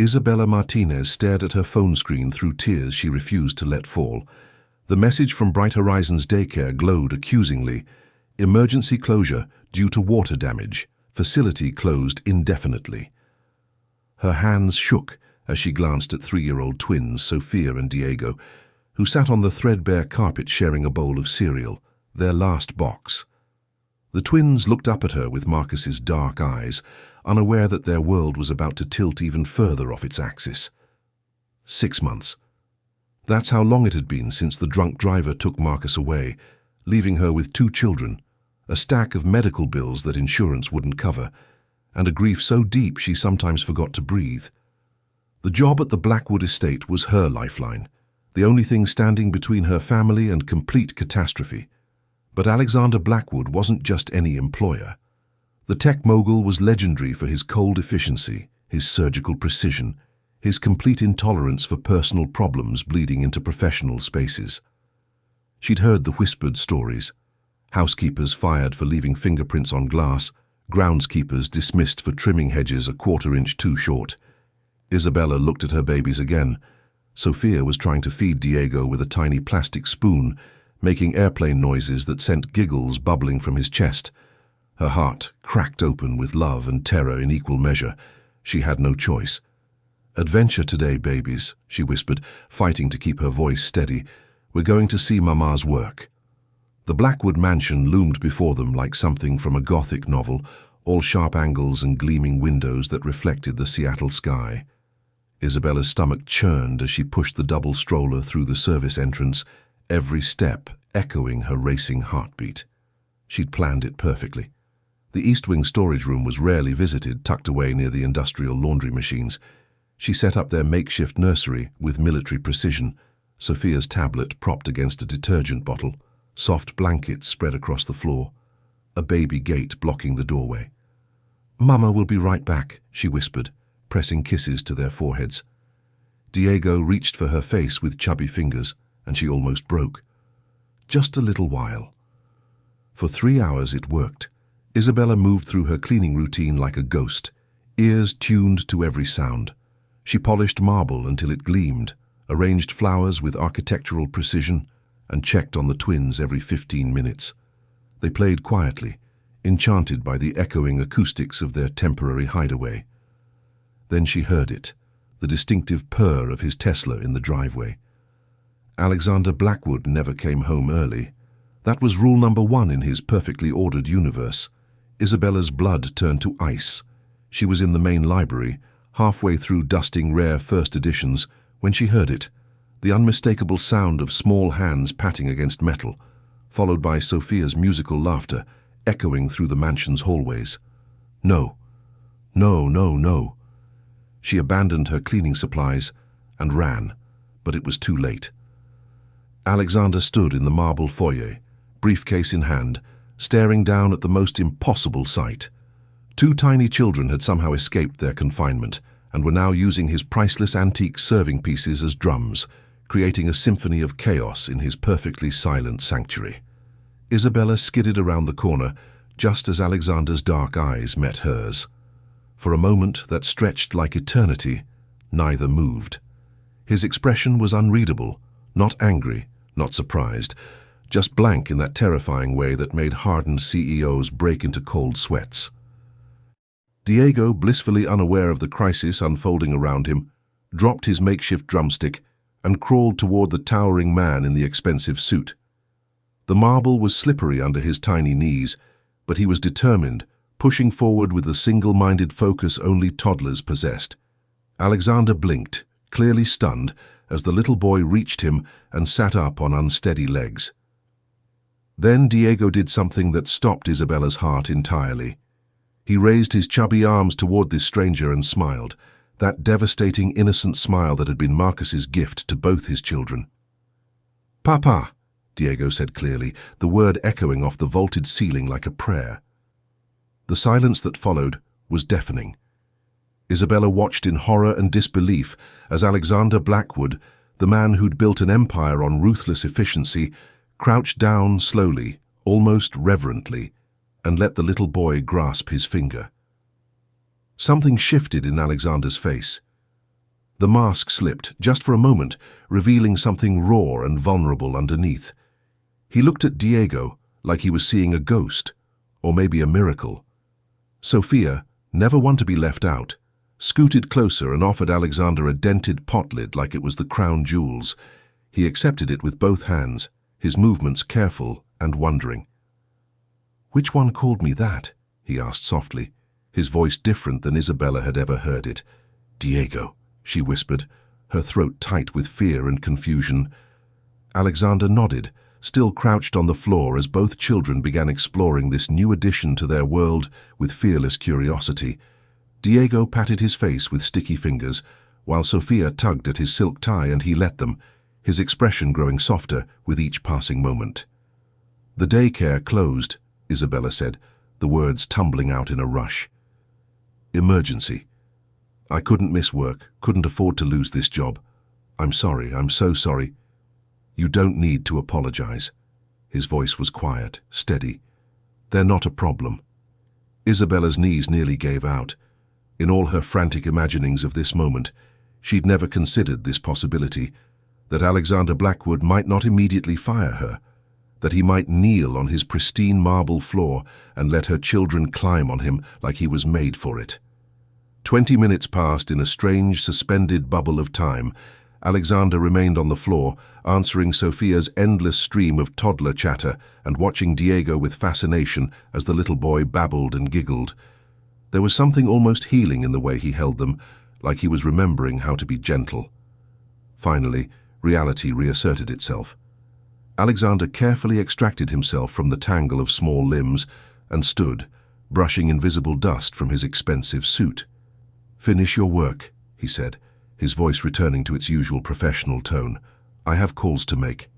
Isabella Martinez stared at her phone screen through tears she refused to let fall. The message from Bright Horizons Daycare glowed accusingly. Emergency closure due to water damage. Facility closed indefinitely. Her hands shook as she glanced at 3-year-old twins Sofia and Diego, who sat on the threadbare carpet sharing a bowl of cereal, their last box. The twins looked up at her with Marcus's dark eyes, unaware that their world was about to tilt even further off its axis. 6 months. That's how long it had been since the drunk driver took Marcus away, leaving her with 2 children, a stack of medical bills that insurance wouldn't cover, and a grief so deep she sometimes forgot to breathe. The job at the Blackwood estate was her lifeline, the only thing standing between her family and complete catastrophe. But Alexander Blackwood wasn't just any employer. The tech mogul was legendary for his cold efficiency, his surgical precision, his complete intolerance for personal problems bleeding into professional spaces. She'd heard the whispered stories. Housekeepers fired for leaving fingerprints on glass, groundskeepers dismissed for trimming hedges a 1/4 inch too short. Isabella looked at her babies again. Sofia was trying to feed Diego with a tiny plastic spoon, making airplane noises that sent giggles bubbling from his chest. Her heart cracked open with love and terror in equal measure. She had no choice. "Adventure today, babies," she whispered, fighting to keep her voice steady. "We're going to see Mama's work." The Blackwood mansion loomed before them like something from a Gothic novel, all sharp angles and gleaming windows that reflected the Seattle sky. Isabella's stomach churned as she pushed the double stroller through the service entrance, every step echoing her racing heartbeat. She'd planned it perfectly. The East Wing storage room was rarely visited, tucked away near the industrial laundry machines. She set up their makeshift nursery with military precision, Sofia's tablet propped against a detergent bottle, soft blankets spread across the floor, a baby gate blocking the doorway. "Mama will be right back," she whispered, pressing kisses to their foreheads. Diego reached for her face with chubby fingers, and she almost broke. Just a little while. For 3 hours it worked. Isabella moved through her cleaning routine like a ghost, ears tuned to every sound. She polished marble until it gleamed, arranged flowers with architectural precision, and checked on the twins every 15 minutes. They played quietly, enchanted by the echoing acoustics of their temporary hideaway. Then she heard it, the distinctive purr of his Tesla in the driveway. Alexander Blackwood never came home early. That was rule number 1 in his perfectly ordered universe. Isabella's blood turned to ice. She was in the main library, halfway through dusting rare first editions, when she heard it, the unmistakable sound of small hands patting against metal, followed by Sofia's musical laughter echoing through the mansion's hallways. No, no, no, no. She abandoned her cleaning supplies and ran, but it was too late. Alexander stood in the marble foyer, briefcase in hand, staring down at the most impossible sight. 2 tiny children had somehow escaped their confinement and were now using his priceless antique serving pieces as drums, creating a symphony of chaos in his perfectly silent sanctuary. Isabella skidded around the corner just as Alexander's dark eyes met hers. For a moment that stretched like eternity, neither moved. His expression was unreadable, not angry, not surprised, just blank in that terrifying way that made hardened CEOs break into cold sweats. Diego, blissfully unaware of the crisis unfolding around him, dropped his makeshift drumstick and crawled toward the towering man in the expensive suit. The marble was slippery under his tiny knees, but he was determined, pushing forward with the single-minded focus only toddlers possessed. Alexander blinked, clearly stunned, as the little boy reached him and sat up on unsteady legs. Then Diego did something that stopped Isabella's heart entirely. He raised his chubby arms toward this stranger and smiled, that devastating innocent smile that had been Marcus's gift to both his children. "Papa," Diego said clearly, the word echoing off the vaulted ceiling like a prayer. The silence that followed was deafening. Isabella watched in horror and disbelief as Alexander Blackwood, the man who'd built an empire on ruthless efficiency, crouched down slowly, almost reverently, and let the little boy grasp his finger. Something shifted in Alexander's face. The mask slipped, just for a moment, revealing something raw and vulnerable underneath. He looked at Diego like he was seeing a ghost, or maybe a miracle. Sofia, never one to be left out, scooted closer and offered Alexander a dented pot lid like it was the crown jewels. He accepted it with both hands, his movements careful and wondering. "Which one called me that?" he asked softly, his voice different than Isabella had ever heard it. "Diego," she whispered, her throat tight with fear and confusion. Alexander nodded, still crouched on the floor as both children began exploring this new addition to their world with fearless curiosity. Diego patted his face with sticky fingers, while Sofia tugged at his silk tie, and he let them, his expression growing softer with each passing moment. "The daycare closed," Isabella said, the words tumbling out in a rush. "Emergency. I couldn't miss work, couldn't afford to lose this job. I'm sorry, I'm so sorry." "You don't need to apologize." His voice was quiet, steady. "They're not a problem." Isabella's knees nearly gave out. In all her frantic imaginings of this moment, she'd never considered this possibility, that Alexander Blackwood might not immediately fire her, that he might kneel on his pristine marble floor and let her children climb on him like he was made for it. 20 minutes passed in a strange, suspended bubble of time. Alexander remained on the floor, answering Sofia's endless stream of toddler chatter and watching Diego with fascination as the little boy babbled and giggled. There was something almost healing in the way he held them, like he was remembering how to be gentle. Finally, reality reasserted itself. Alexander carefully extracted himself from the tangle of small limbs and stood, brushing invisible dust from his expensive suit. "Finish your work," he said, his voice returning to its usual professional tone. "I have calls to make."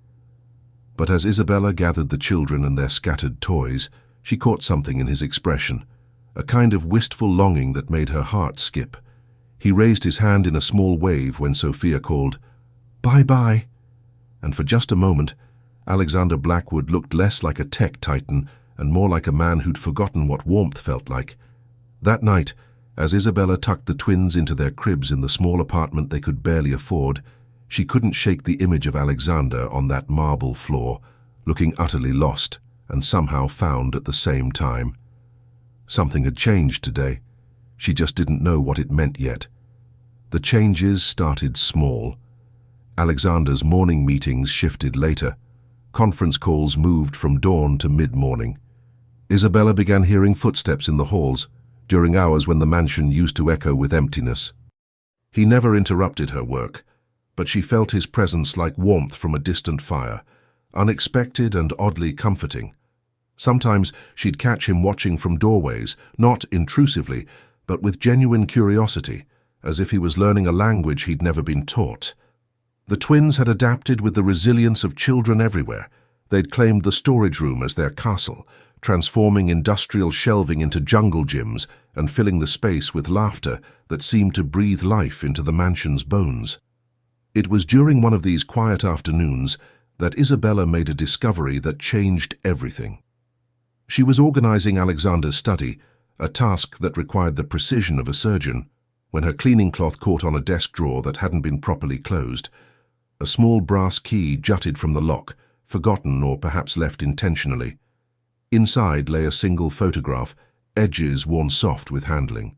But as Isabella gathered the children and their scattered toys, she caught something in his expression, a kind of wistful longing that made her heart skip. He raised his hand in a small wave when Sofia called, "Bye-bye." And for just a moment, Alexander Blackwood looked less like a tech titan and more like a man who'd forgotten what warmth felt like. That night, as Isabella tucked the twins into their cribs in the small apartment they could barely afford, she couldn't shake the image of Alexander on that marble floor, looking utterly lost and somehow found at the same time. Something had changed today. She just didn't know what it meant yet. The changes started small. Alexander's morning meetings shifted later. Conference calls moved from dawn to mid-morning. Isabella began hearing footsteps in the halls, during hours when the mansion used to echo with emptiness. He never interrupted her work, but she felt his presence like warmth from a distant fire, unexpected and oddly comforting. Sometimes she'd catch him watching from doorways, not intrusively, but with genuine curiosity, as if he was learning a language he'd never been taught. The twins had adapted with the resilience of children everywhere. They'd claimed the storage room as their castle, transforming industrial shelving into jungle gyms and filling the space with laughter that seemed to breathe life into the mansion's bones. It was during one of these quiet afternoons that Isabella made a discovery that changed everything. She was organizing Alexander's study, a task that required the precision of a surgeon, when her cleaning cloth caught on a desk drawer that hadn't been properly closed. A small brass key jutted from the lock, forgotten or perhaps left intentionally. Inside lay a single photograph, edges worn soft with handling.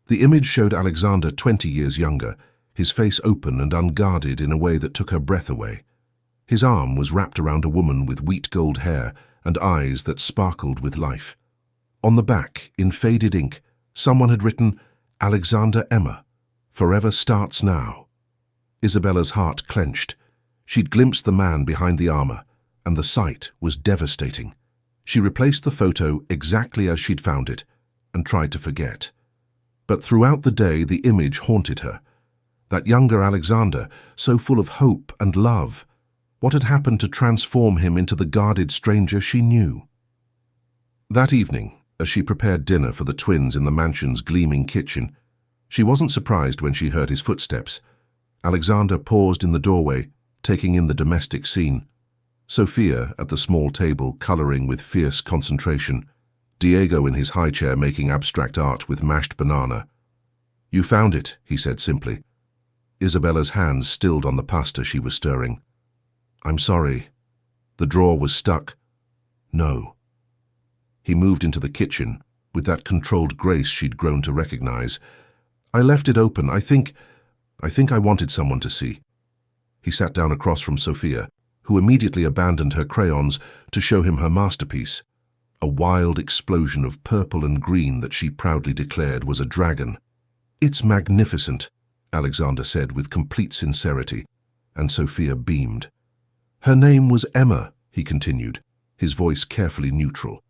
The image showed Alexander 20 years younger, his face open and unguarded in a way that took her breath away. His arm was wrapped around a woman with wheat gold hair and eyes that sparkled with life. On the back, in faded ink, someone had written, "Alexander Emma, forever starts now." Isabella's heart clenched. She'd glimpsed the man behind the armor, and the sight was devastating. She replaced the photo exactly as she'd found it and tried to forget. But throughout the day, the image haunted her. That younger Alexander, so full of hope and love. What had happened to transform him into the guarded stranger she knew? That evening, as she prepared dinner for the twins in the mansion's gleaming kitchen, she wasn't surprised when she heard his footsteps. Alexander paused in the doorway, taking in the domestic scene. Sofia at the small table, coloring with fierce concentration. Diego in his high chair making abstract art with mashed banana. "You found it," he said simply. Isabella's hands stilled on the pasta she was stirring. "I'm sorry. The drawer was stuck." "No." He moved into the kitchen, with that controlled grace she'd grown to recognize. "I left it open. I think I wanted someone to see." He sat down across from Sofia, who immediately abandoned her crayons to show him her masterpiece, a wild explosion of purple and green that she proudly declared was a dragon. "It's magnificent," Alexander said with complete sincerity, and Sofia beamed. "Her name was Emma," he continued, his voice carefully neutral.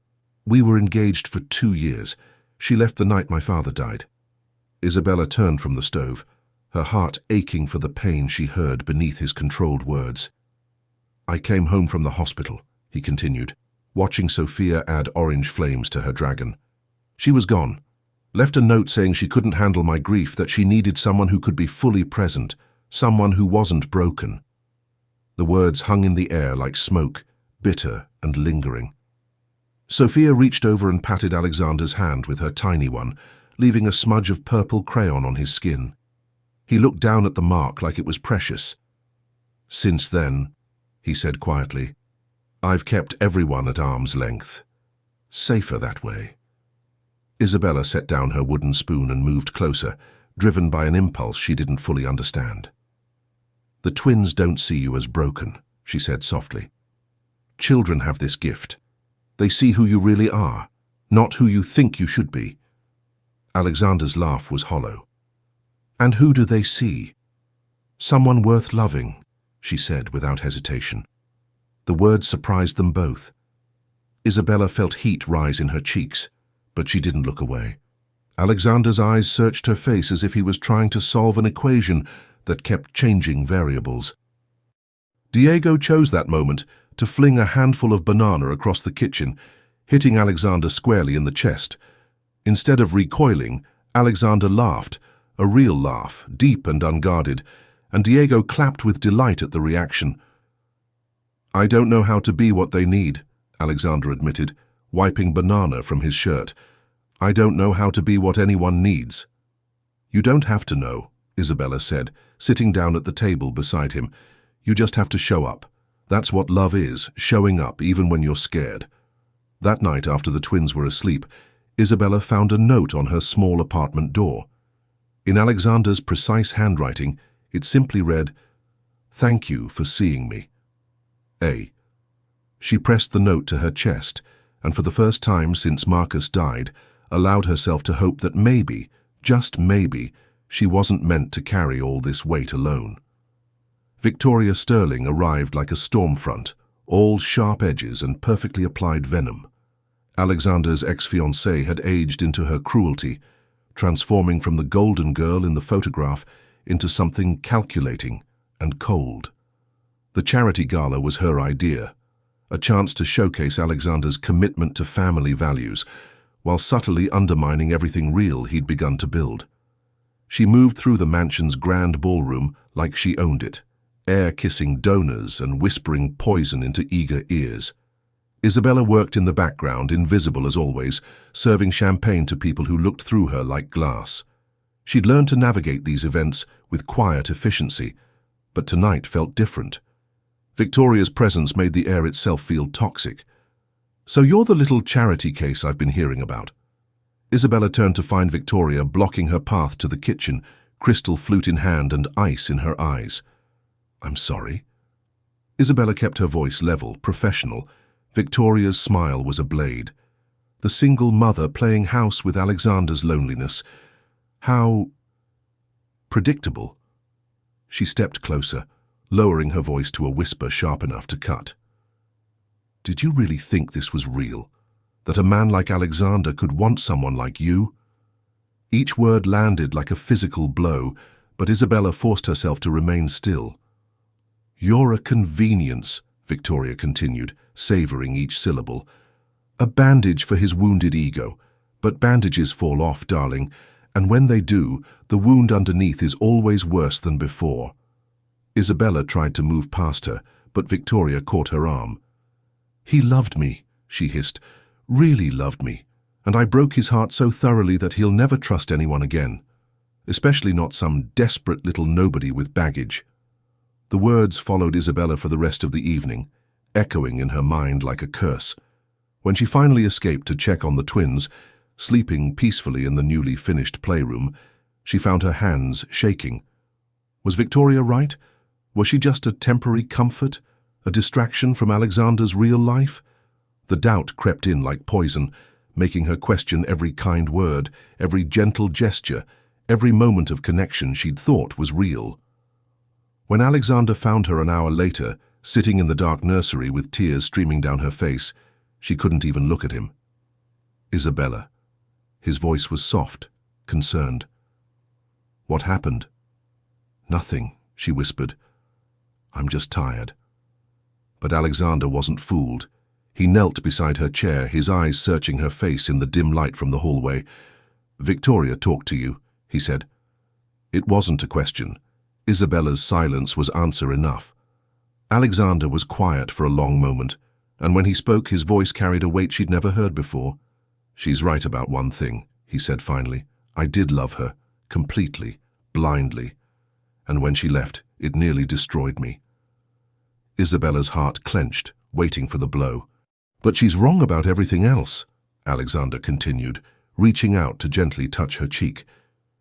"We were engaged for 2 years. She left the night my father died." Isabella turned from the stove, her heart aching for the pain she heard beneath his controlled words. "I came home from the hospital," he continued, watching Sofia add orange flames to her dragon. "She was gone. Left a note saying she couldn't handle my grief, that she needed someone who could be fully present, someone who wasn't broken." The words hung in the air like smoke, bitter and lingering. Sofia reached over and patted Alexander's hand with her tiny one, leaving a smudge of purple crayon on his skin. He looked down at the mark like it was precious. "Since then," he said quietly, "I've kept everyone at arm's length. Safer that way." Isabella set down her wooden spoon and moved closer, driven by an impulse she didn't fully understand. "The twins don't see you as broken," she said softly. "Children have this gift. They see who you really are, not who you think you should be." Alexander's laugh was hollow. "And who do they see?" "Someone worth loving," she said without hesitation. The words surprised them both. Isabella felt heat rise in her cheeks, but she didn't look away. Alexander's eyes searched her face as if he was trying to solve an equation that kept changing variables. Diego chose that moment to fling a handful of banana across the kitchen, hitting Alexander squarely in the chest. Instead of recoiling, Alexander laughed, a real laugh, deep and unguarded, and Diego clapped with delight at the reaction. "I don't know how to be what they need," Alexander admitted, wiping banana from his shirt. "I don't know how to be what anyone needs." "You don't have to know," Isabella said, sitting down at the table beside him. "You just have to show up. That's what love is, showing up even when you're scared." That night, after the twins were asleep, Isabella found a note on her small apartment door. In Alexander's precise handwriting, it simply read, "Thank you for seeing me. A." She pressed the note to her chest, and for the first time since Marcus died, allowed herself to hope that maybe, just maybe, she wasn't meant to carry all this weight alone. Victoria Sterling arrived like a storm front, all sharp edges and perfectly applied venom. Alexander's ex-fiancée had aged into her cruelty, transforming from the golden girl in the photograph into something calculating and cold. The charity gala was her idea, a chance to showcase Alexander's commitment to family values, while subtly undermining everything real he'd begun to build. She moved through the mansion's grand ballroom like she owned it, air-kissing donors and whispering poison into eager ears. Isabella worked in the background, invisible as always, serving champagne to people who looked through her like glass. She'd learned to navigate these events with quiet efficiency, but tonight felt different. Victoria's presence made the air itself feel toxic. "So you're the little charity case I've been hearing about." Isabella turned to find Victoria blocking her path to the kitchen, crystal flute in hand and ice in her eyes. "I'm sorry." Isabella kept her voice level, professional. Victoria's smile was a blade. The single mother playing house with Alexander's loneliness. How predictable. She stepped closer, lowering her voice to a whisper sharp enough to cut. "Did you really think this was real? That a man like Alexander could want someone like you?" Each word landed like a physical blow, but Isabella forced herself to remain still. "You're a convenience," Victoria continued, savoring each syllable. "A bandage for his wounded ego. But bandages fall off, darling, and when they do, the wound underneath is always worse than before." Isabella tried to move past her, but Victoria caught her arm. "He loved me," she hissed, "really loved me, and I broke his heart so thoroughly that he'll never trust anyone again." especially not some desperate little nobody with baggage. The words followed Isabella for the rest of the evening, echoing in her mind like a curse. When she finally escaped to check on the twins, sleeping peacefully in the newly finished playroom, she found her hands shaking. Was Victoria right? Was she just a temporary comfort, a distraction from Alexander's real life? The doubt crept in like poison, making her question every kind word, every gentle gesture, every moment of connection she'd thought was real. When Alexander found her an hour later, sitting in the dark nursery with tears streaming down her face, she couldn't even look at him. Isabella. His voice was soft, concerned. What happened? Nothing, she whispered. I'm just tired. But Alexander wasn't fooled. He knelt beside her chair, his eyes searching her face in the dim light from the hallway. Victoria talked to you, he said. It wasn't a question. Isabella's silence was answer enough. Alexander was quiet for a long moment, and when he spoke, his voice carried a weight she'd never heard before. She's right about one thing, he said finally. I did love her, completely, blindly. And when she left, it nearly destroyed me. Isabella's heart clenched, waiting for the blow. But she's wrong about everything else, Alexander continued, reaching out to gently touch her cheek.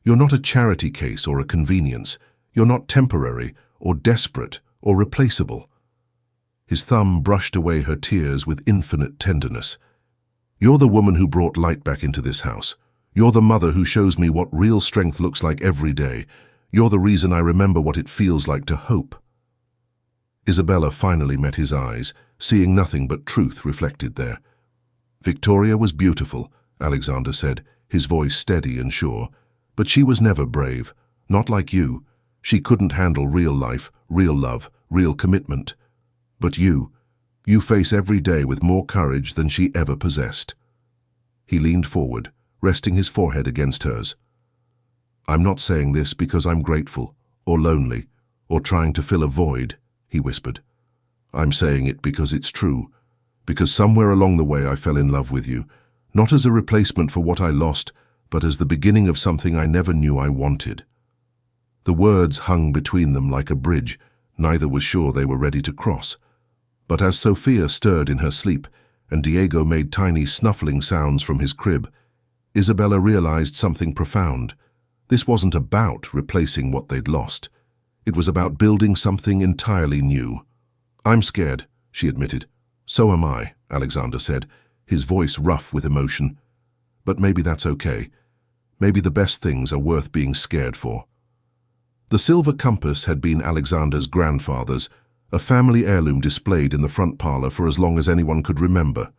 You're not a charity case or a convenience. You're not temporary or desperate or replaceable. His thumb brushed away her tears with infinite tenderness. You're the woman who brought light back into this house. You're the mother who shows me what real strength looks like every day. You're the reason I remember what it feels like to hope. Isabella finally met his eyes, seeing nothing but truth reflected there. Victoria was beautiful, Alexander said, his voice steady and sure. But she was never brave. Not like you. She couldn't handle real life, real love, real commitment. But you face every day with more courage than she ever possessed. He leaned forward, resting his forehead against hers. I'm not saying this because I'm grateful, or lonely, or trying to fill a void, he whispered. I'm saying it because it's true, because somewhere along the way I fell in love with you, not as a replacement for what I lost, but as the beginning of something I never knew I wanted. The words hung between them like a bridge. Neither was sure they were ready to cross. But as Sofia stirred in her sleep and Diego made tiny snuffling sounds from his crib, Isabella realized something profound. This wasn't about replacing what they'd lost. It was about building something entirely new. I'm scared, she admitted. So am I, Alexander said, his voice rough with emotion. But maybe that's okay. Maybe the best things are worth being scared for. The silver compass had been Alexander's grandfather's, a family heirloom displayed in the front parlor for as long as anyone could remember.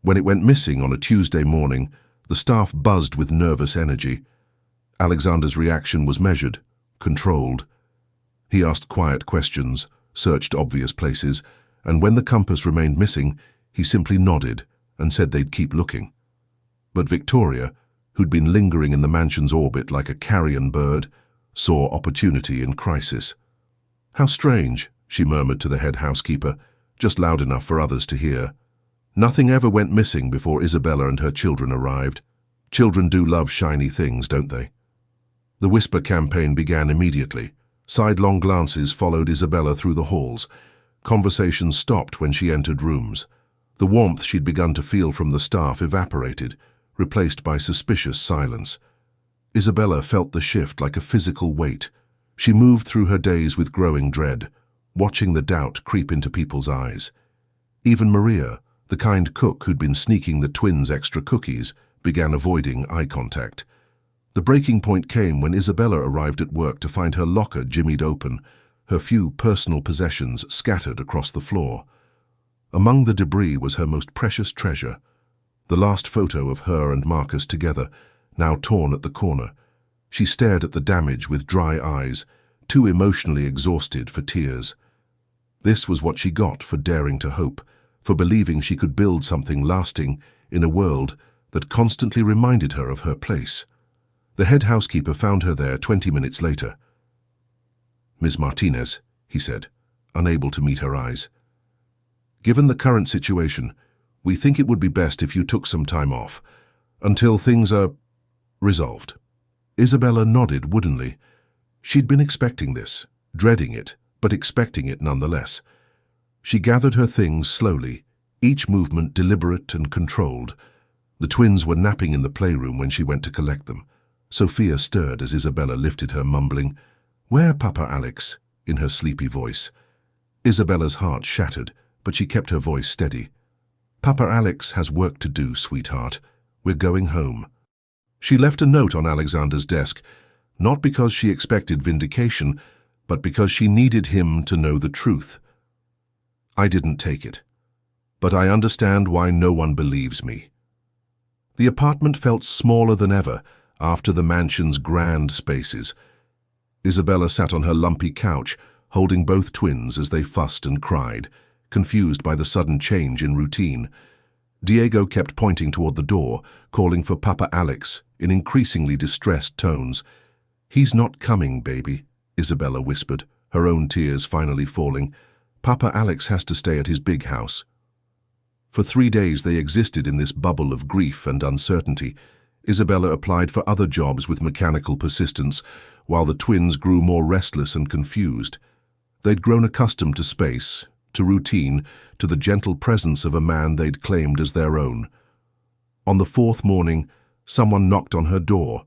When it went missing on a Tuesday morning, the staff buzzed with nervous energy. Alexander's reaction was measured, controlled. He asked quiet questions, searched obvious places, and when the compass remained missing, he simply nodded and said they'd keep looking. But Victoria, who'd been lingering in the mansion's orbit like a carrion bird, saw opportunity in crisis. How strange, she murmured to the head housekeeper, just loud enough for others to hear. Nothing ever went missing before Isabella and her children arrived. Children do love shiny things, don't they? The whisper campaign began immediately. Sidelong glances followed Isabella through the halls. Conversations stopped when she entered rooms. The warmth she'd begun to feel from the staff evaporated, replaced by suspicious silence. Isabella felt the shift like a physical weight. She moved through her days with growing dread, watching the doubt creep into people's eyes. Even Maria, the kind cook who'd been sneaking the twins extra cookies, began avoiding eye contact. The breaking point came when Isabella arrived at work to find her locker jimmied open, her few personal possessions scattered across the floor. Among the debris was her most precious treasure, the last photo of her and Marcus together, now torn at the corner. She stared at the damage with dry eyes, too emotionally exhausted for tears. This was what she got for daring to hope, for believing she could build something lasting in a world that constantly reminded her of her place. The head housekeeper found her there 20 minutes later. "Ms. Martinez," he said, unable to meet her eyes. "Given the current situation, we think it would be best if you took some time off, until things are resolved." Isabella nodded woodenly. She'd been expecting this, dreading it, but expecting it nonetheless. She gathered her things slowly, each movement deliberate and controlled. The twins were napping in the playroom when she went to collect them. Sofia stirred as Isabella lifted her, mumbling, "Where, Papa Alex?" in her sleepy voice. Isabella's heart shattered, but she kept her voice steady. "Papa Alex has work to do, sweetheart. We're going home." She left a note on Alexander's desk, not because she expected vindication, but because she needed him to know the truth. "I didn't take it, but I understand why no one believes me." The apartment felt smaller than ever after the mansion's grand spaces. Isabella sat on her lumpy couch, holding both twins as they fussed and cried, confused by the sudden change in routine. Diego kept pointing toward the door, calling for Papa Alex in increasingly distressed tones. "He's not coming, baby," Isabella whispered, her own tears finally falling. "Papa Alex has to stay at his big house." For 3 days they existed in this bubble of grief and uncertainty. Isabella applied for other jobs with mechanical persistence, while the twins grew more restless and confused. They'd grown accustomed to space, to routine, to the gentle presence of a man they'd claimed as their own. On the 4th morning, someone knocked on her door.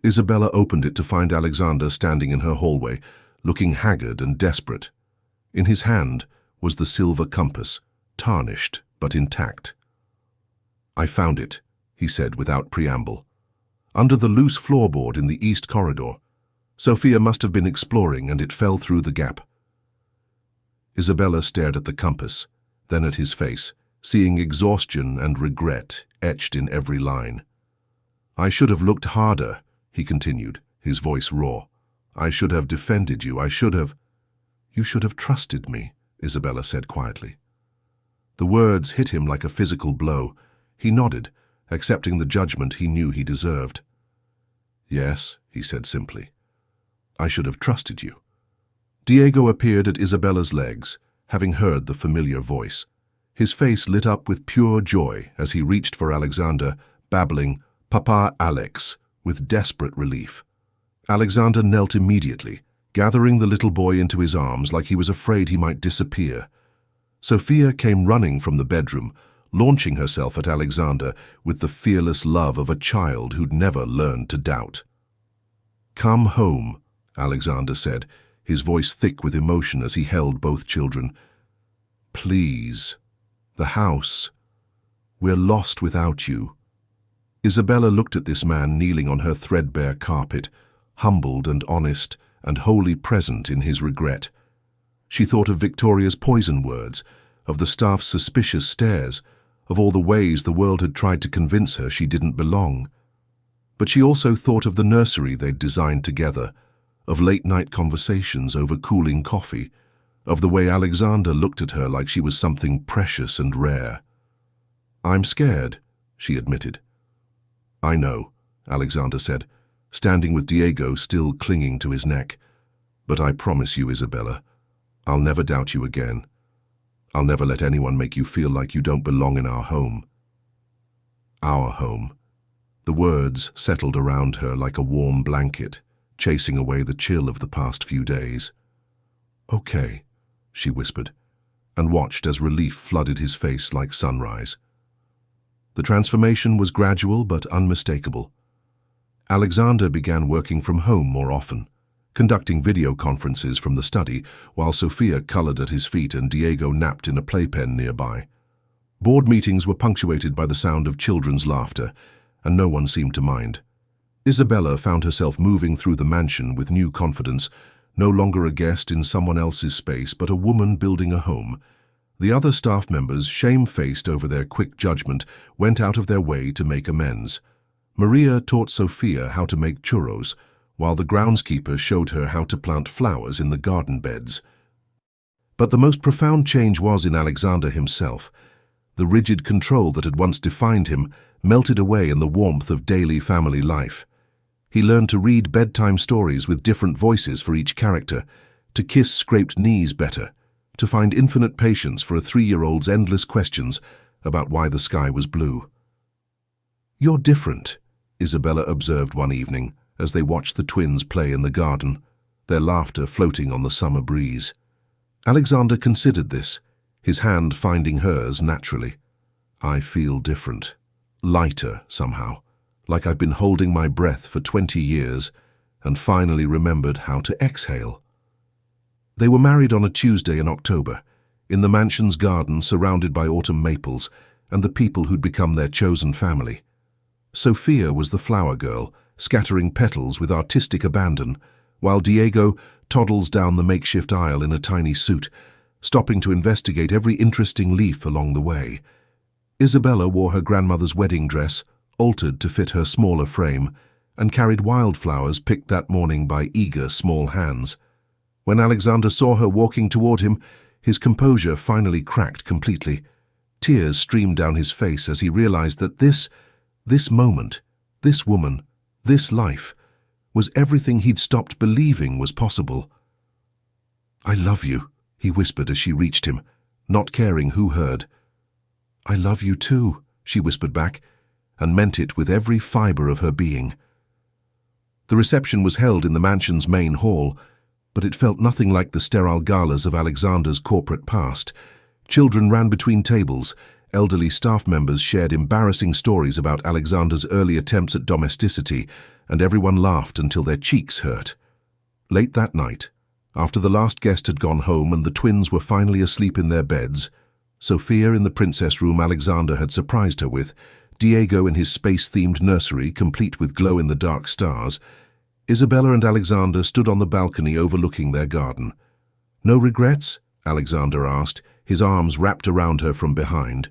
Isabella opened it to find Alexander standing in her hallway, looking haggard and desperate. In his hand was the silver compass, tarnished but intact. "I found it," he said without preamble. "Under the loose floorboard in the east corridor. Sofia must have been exploring and it fell through the gap." Isabella stared at the compass, then at his face, seeing exhaustion and regret etched in every line. "I should have looked harder," he continued, his voice raw. "I should have defended you. I should have—" "You should have trusted me," Isabella said quietly. The words hit him like a physical blow. He nodded, accepting the judgment he knew he deserved. "Yes," he said simply. "I should have trusted you." Diego appeared at Isabella's legs, having heard the familiar voice. His face lit up with pure joy as he reached for Alexander, babbling, "Papa Alex," with desperate relief. Alexander knelt immediately, gathering the little boy into his arms like he was afraid he might disappear. Sofia came running from the bedroom, launching herself at Alexander with the fearless love of a child who'd never learned to doubt. "Come home," Alexander said, his voice thick with emotion as he held both children. "Please. The house. We're lost without you." Isabella looked at this man kneeling on her threadbare carpet, humbled and honest and wholly present in his regret. She thought of Victoria's poison words, of the staff's suspicious stares, of all the ways the world had tried to convince her she didn't belong. But she also thought of the nursery they'd designed together, of late-night conversations over cooling coffee, of the way Alexander looked at her like she was something precious and rare. "I'm scared," she admitted. "I know," Alexander said, standing with Diego still clinging to his neck. "But I promise you, Isabella, I'll never doubt you again. I'll never let anyone make you feel like you don't belong in our home." Our home. The words settled around her like a warm blanket, chasing away the chill of the past few days. "Okay," she whispered, and watched as relief flooded his face like sunrise. The transformation was gradual but unmistakable. Alexander began working from home more often, conducting video conferences from the study while Sofia colored at his feet and Diego napped in a playpen nearby. Board meetings were punctuated by the sound of children's laughter, and no one seemed to mind. Isabella found herself moving through the mansion with new confidence, no longer a guest in someone else's space, but a woman building a home. The other staff members, shame-faced over their quick judgment, went out of their way to make amends. Maria taught Sofia how to make churros, while the groundskeeper showed her how to plant flowers in the garden beds. But the most profound change was in Alexander himself. The rigid control that had once defined him melted away in the warmth of daily family life. He learned to read bedtime stories with different voices for each character, to kiss scraped knees better, to find infinite patience for a 3-year-old's endless questions about why the sky was blue. "You're different," Isabella observed one evening, as they watched the twins play in the garden, their laughter floating on the summer breeze. Alexander considered this, his hand finding hers naturally. I feel different, lighter somehow, like I've been holding my breath for 20 years and finally remembered how to exhale. They were married on a Tuesday in October, in the mansion's garden surrounded by autumn maples and the people who'd become their chosen family. Sofia was the flower girl, scattering petals with artistic abandon, while Diego toddles down the makeshift aisle in a tiny suit, stopping to investigate every interesting leaf along the way. Isabella wore her grandmother's wedding dress, altered to fit her smaller frame, and carried wildflowers picked that morning by eager, small hands. When Alexander saw her walking toward him, his composure finally cracked completely. Tears streamed down his face as he realized that this moment, this woman, this life, was everything he'd stopped believing was possible. "I love you," he whispered as she reached him, not caring who heard. "I love you too," she whispered back, and meant it with every fiber of her being. The reception was held in the mansion's main hall, but it felt nothing like the sterile galas of Alexander's corporate past. Children ran between tables, elderly staff members shared embarrassing stories about Alexander's early attempts at domesticity, and everyone laughed until their cheeks hurt. Late that night, after the last guest had gone home and the twins were finally asleep in their beds, Sofia in the princess room Alexander had surprised her with, Diego in his space-themed nursery complete with glow-in-the-dark stars, Isabella and Alexander stood on the balcony overlooking their garden. "No regrets?" Alexander asked, his arms wrapped around her from behind.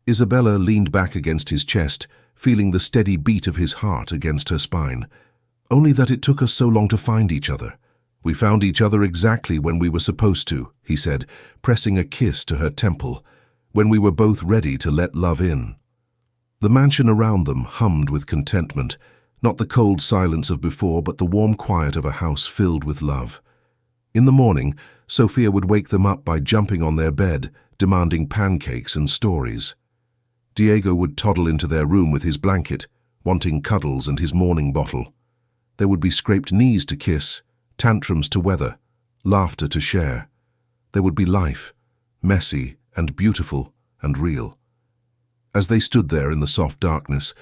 Isabella leaned back against his chest, feeling the steady beat of his heart against her spine. "Only that it took us so long to find each other. We found each other exactly when we were supposed to," he said, pressing a kiss to her temple, "when we were both ready to let love in." The mansion around them hummed with contentment, not the cold silence of before, but the warm quiet of a house filled with love. In the morning, Sofia would wake them up by jumping on their bed, demanding pancakes and stories. Diego would toddle into their room with his blanket, wanting cuddles and his morning bottle. There would be scraped knees to kiss, tantrums to weather, laughter to share. There would be life, messy and beautiful and real. As they stood there in the soft darkness,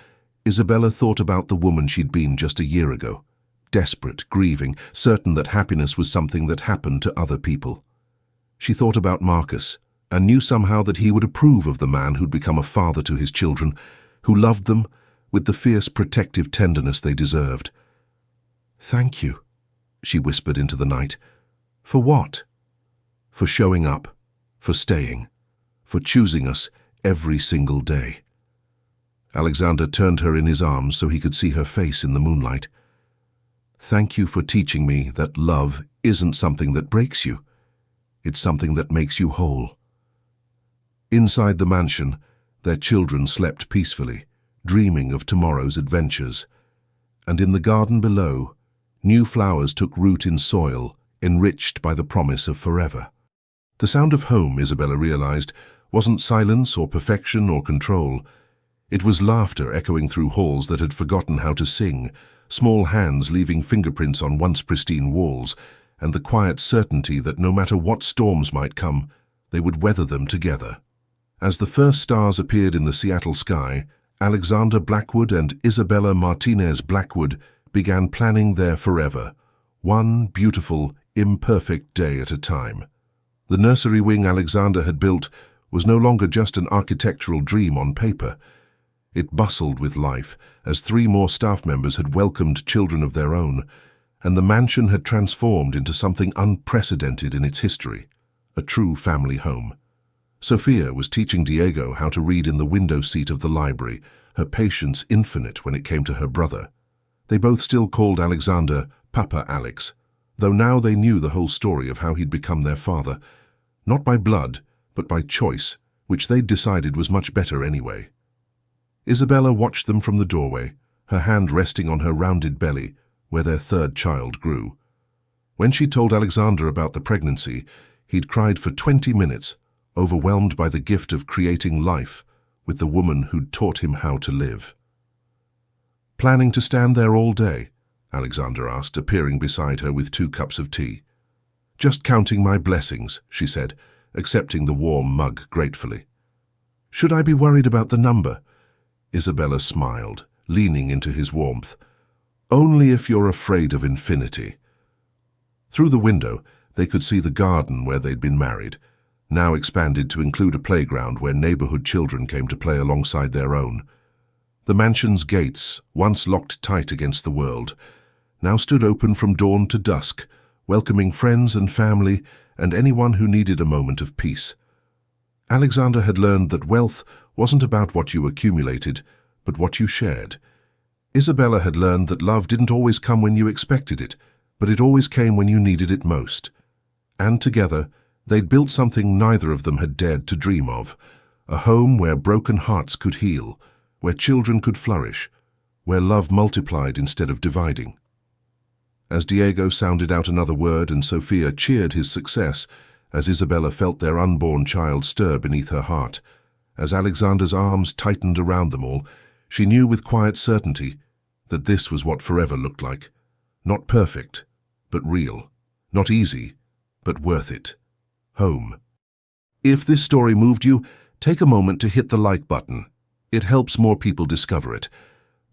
Isabella thought about the woman she'd been just a year ago, desperate, grieving, certain that happiness was something that happened to other people. She thought about Marcus, and knew somehow that he would approve of the man who'd become a father to his children, who loved them with the fierce protective tenderness they deserved. "Thank you," she whispered into the night. "For what?" "For showing up, for staying, for choosing us every single day." Alexander turned her in his arms so he could see her face in the moonlight. "Thank you for teaching me that love isn't something that breaks you. It's something that makes you whole." Inside the mansion, their children slept peacefully, dreaming of tomorrow's adventures. And in the garden below, new flowers took root in soil, enriched by the promise of forever. The sound of home, Isabella realized, wasn't silence or perfection or control. It was laughter echoing through halls that had forgotten how to sing, small hands leaving fingerprints on once pristine walls, and the quiet certainty that no matter what storms might come, they would weather them together. As the first stars appeared in the Seattle sky, Alexander Blackwood and Isabella Martinez Blackwood began planning their forever, one beautiful, imperfect day at a time. The nursery wing Alexander had built was no longer just an architectural dream on paper. It bustled with life, as 3 more staff members had welcomed children of their own, and the mansion had transformed into something unprecedented in its history, a true family home. Sofia was teaching Diego how to read in the window seat of the library, her patience infinite when it came to her brother. They both still called Alexander Papa Alex, though now they knew the whole story of how he'd become their father, not by blood, but by choice, which they'd decided was much better anyway. Isabella watched them from the doorway, her hand resting on her rounded belly, where their 3rd child grew. When she told Alexander about the pregnancy, he'd cried for 20 minutes, overwhelmed by the gift of creating life with the woman who'd taught him how to live. Planning to stand there all day, Alexander asked, appearing beside her with 2 cups of tea. Just counting my blessings, she said, accepting the warm mug gratefully. Should I be worried about the number? Isabella smiled, leaning into his warmth. Only if you're afraid of infinity. Through the window, they could see the garden where they'd been married, now expanded to include a playground where neighborhood children came to play alongside their own. The mansion's gates, once locked tight against the world, now stood open from dawn to dusk, welcoming friends and family and anyone who needed a moment of peace. Alexander had learned that wealth wasn't about what you accumulated, but what you shared. Isabella had learned that love didn't always come when you expected it, but it always came when you needed it most. And together, they'd built something neither of them had dared to dream of, a home where broken hearts could heal, where children could flourish, where love multiplied instead of dividing. As Diego sounded out another word and Sofia cheered his success, as Isabella felt their unborn child stir beneath her heart, as Alexander's arms tightened around them all, she knew with quiet certainty that this was what forever looked like. Not perfect, but real. Not easy, but worth it. Home. If this story moved you, take a moment to hit the like button. It helps more people discover it.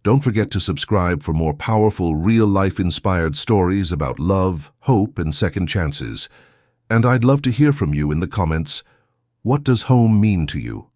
Don't forget to subscribe for more powerful, real-life-inspired stories about love, hope, and second chances. And I'd love to hear from you in the comments. What does home mean to you?